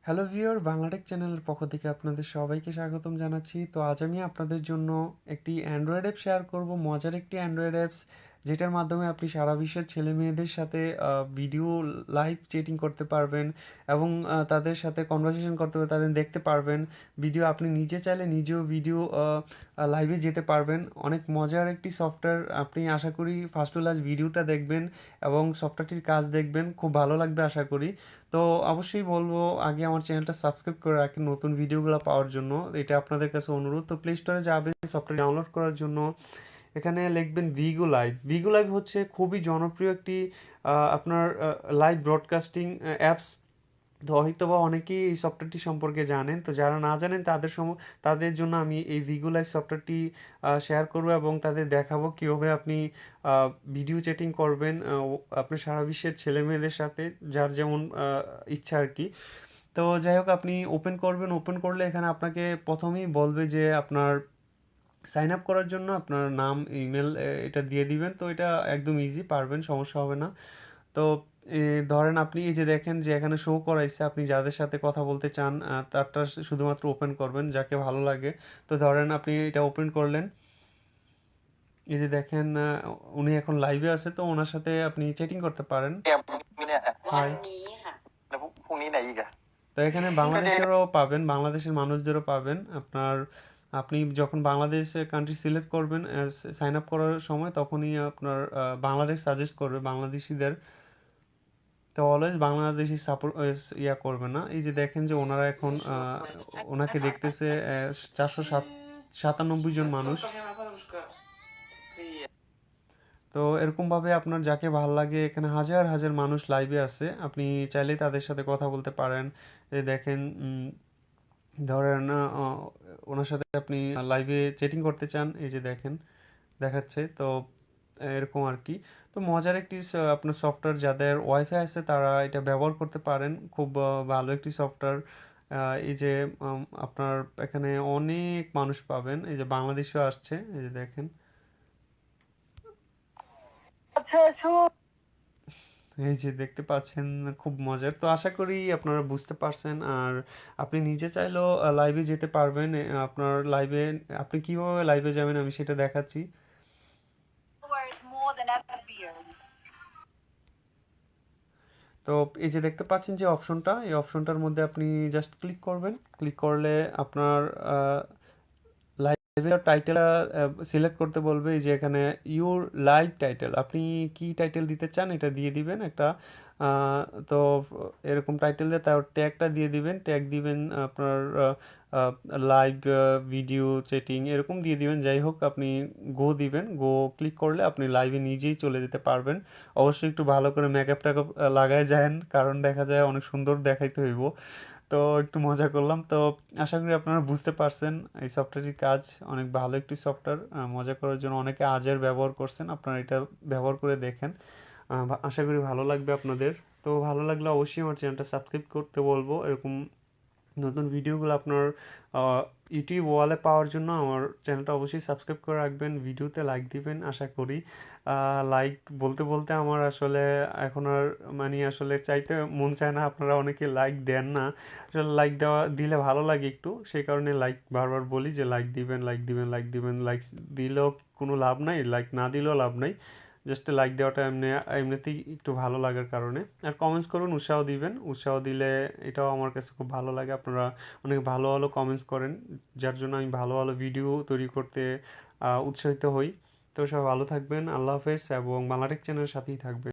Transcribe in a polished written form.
Hello viewer Bangla Tech চ্যানেলের পক্ষ থেকে আপনাদের সবাইকে স্বাগতম জানাচ্ছি। তো আজ আমি আপনাদের জন্য একটি অ্যান্ড্রয়েড অ্যাপ শেয়ার করব, মজার একটি অ্যান্ড্রয়েড অ্যাপস যেটার মাধ্যমে আপনি সারা বিশ্বের ছেলে মেয়েদের সাথে ভিডিও লাইভ চ্যাটিং করতে পারবেন এবং তাদের সাথে কনভারসেশন করতে পারবেন, তাদের দেখতে পারবেন ভিডিও। আপনি নিজে চাইলে নিজেও ভিডিও লাইভে যেতে পারবেন। অনেক মজার একটি সফটওয়্যার। আপনি আশা করি ফার্স্ট টু লাস্ট ভিডিওটা দেখবেন এবং সফটওয়্যারটির কাজ দেখবেন, খুব ভালো লাগবে আশা করি। তো অবশ্যই বলবো আগে আমার চ্যানেলটা সাবস্ক্রাইব করে রাখেন নতুন ভিডিওগুলো পাওয়ার জন্য, এটা আপনাদের কাছে অনুরোধ। তো প্লে স্টোরে যাবেন সফটওয়্যার ডাউনলোড করার জন্য, এখানে লিখবেন ভিগো লাইভ। ভিগো লাইভ হচ্ছে খুবই জনপ্রিয় একটি আপনার লাইভ ব্রডকাস্টিং অ্যাপস। তো হয়তো বা অনেকেই এই সফটওয়্যারটি সম্পর্কে জানেন, তো যারা না জানেন তাদের জন্য আমি এই ভিগো লাইভ সফটওয়্যারটি শেয়ার করবো এবং তাদের দেখাবো কীভাবে আপনি ভিডিও চ্যাটিং করবেন আপনি সারা বিশ্বের ছেলে মেয়েদের সাথে, যার যেমন ইচ্ছা আর কি। তো যাই হোক, আপনি ওপেন করবেন। ওপেন করলে এখানে আপনাকে প্রথমেই বলবে যে আপনার সাইন আপ করার জন্য আপনার নাম, ইমেল এটা দিয়ে দিবেন। তো এটা একদম ইজি, পারবেন, সমস্যা হবে না। তো ধরেন আপনি এই যে দেখেন যে এখানে শো করাইছে, আপনি যাদের সাথে কথা বলতে চান তারটা শুধুমাত্র ওপেন করবেন, যাকে ভালো লাগে। তো ধরেন আপনি এটা ওপেন করলেন, এই যে দেখেন উনি এখন লাইভে আছে, তো ওনার সাথে আপনি চ্যাটিং করতে পারেন। วั হাই। นนี้ค่ะแล้วพรุ่งนี้ไหนอีกอะ তো এখানে বাংলাদেশেরও পাবেন, বাংলাদেশের মানুষদেরও পাবেন। আপনি যখন বাংলাদেশের কান্ট্রি সিলেক্ট করবেন সাইন আপ করার সময়, তখনই আপনার বাংলাদেশ সাজেস্ট করবে বাংলাদেশিদের। তো অলওয়েজ বাংলাদেশি সাপোর্ট করবে না। এই যে দেখেন যে ওনারা এখন ওনাকে দেখতেছে 497 জন মানুষ। তো এরকমভাবে আপনার যাকে ভালো লাগে, এখানে হাজার হাজার মানুষ লাইভে আছে, আপনি চাইলেই তাদের সাথে কথা বলতে পারেন। এই দেখেন ধরেন ওনার সাথে আপনি লাইভে চ্যাটিং করতে চান, এই যে দেখেন দেখাচ্ছে। তো এরকম আর কি। তো মজার একটি আপনার সফটওয়্যার, যাদের ওয়াইফাই আছে তারা এটা ব্যবহার করতে পারেন, খুব ভালো একটি সফটওয়্যার। এই যে আপনার এখানে অনেক মানুষ পাবেন, এই যে বাংলাদেশেও আসছে, এই যে দেখেন। এই যে দেখতে পাচ্ছেন, খুব মজার। তো আশা করি আপনারা বুঝতে পারছেন। আর আপনি নিজে চাইলেও লাইভে যেতে পারবেন। আপনার লাইভে আপনি কিভাবে লাইভে যাবেন আমি সেটা দেখাচ্ছি। তো এই যে দেখতে পাচ্ছেন যে অপশনটা, এই অপশনটার মধ্যে আপনি জাস্ট ক্লিক করবেন। ক্লিক করলে আপনার লাইভের টাইটেল সিলেক্ট করতে বলবে। এই যে এখানে ইউর লাইভ টাইটেল, আপনি কি টাইটেল দিতে চান এটা দিয়ে দিবেন একটা। আহ, তো এরকম টাইটেল দিয়ে তার ট্যাগটা দিয়ে দিবেন, ট্যাগ দিবেন আপনার লাইভ ভিডিও চ্যাটিং এরকম দিয়ে দিবেন। যাই হোক, আপনি গো দিবেন। গো ক্লিক করলে আপনি লাইভে নিজেই চলে যেতে পারবেন। অবশ্যই একটু ভালো করে মেকআপ টেকআপ লাগায় যায়েন, কারণ দেখা যায় অনেক সুন্দর দেখাইতে হইব। তো একটু মজা করলাম। তো আশা করি আপনারা বুঝতে পারছেন এই সফটওয়্যারটির কাজ। অনেক ভালো একটি সফটওয়্যার, মজা করার জন্য অনেকে আজের ব্যবহার করছেন, আপনারা এটা ব্যবহার করে দেখেন। আশা করি ভালো লাগবে আপনাদের। তো ভালো লাগলে অবশ্যই আমার চ্যানেলটা সাবস্ক্রাইব করতে বলবো। এরকম নতুন ভিডিওগুলো আপনার ইউটিউব ওয়ালে পাওয়ার জন্য আমার চ্যানেলটা অবশ্যই সাবস্ক্রাইব করে রাখবেন, ভিডিওতে লাইক দিবেন আশা করি। লাইক বলতে বলতে আমার আসলে এখন আর মানে আসলে চাইতে মন চায় না, আপনারা অনেকে লাইক দেন না। আসলে লাইক দিলে ভালো লাগে একটু, সেই কারণে লাইক বারবার বলি যে লাইক দিবেন, লাইক দিবেন, লাইক দিবেন। লাইক দিলেও কোনো লাভ নাই, লাইক না দিলেও লাভ নাই। জাস্ট লাইক দেওয়াটা এমনিতেই একটু ভালো লাগার কারণে। আর কমেন্টস করুন, উৎসাহ দিবেন। উৎসাহ দিলে এটাও আমার কাছে খুব ভালো লাগে। আপনারা অনেক ভালো ভালো কমেন্টস করেন, যার জন্য আমি ভালো ভালো ভিডিও তৈরি করতে উৎসাহিত হই। তো সবাই ভালো থাকবেন, আল্লাহ হাফেজ, এবং বাংলাটেক চ্যানেলের সাথেই থাকবেন।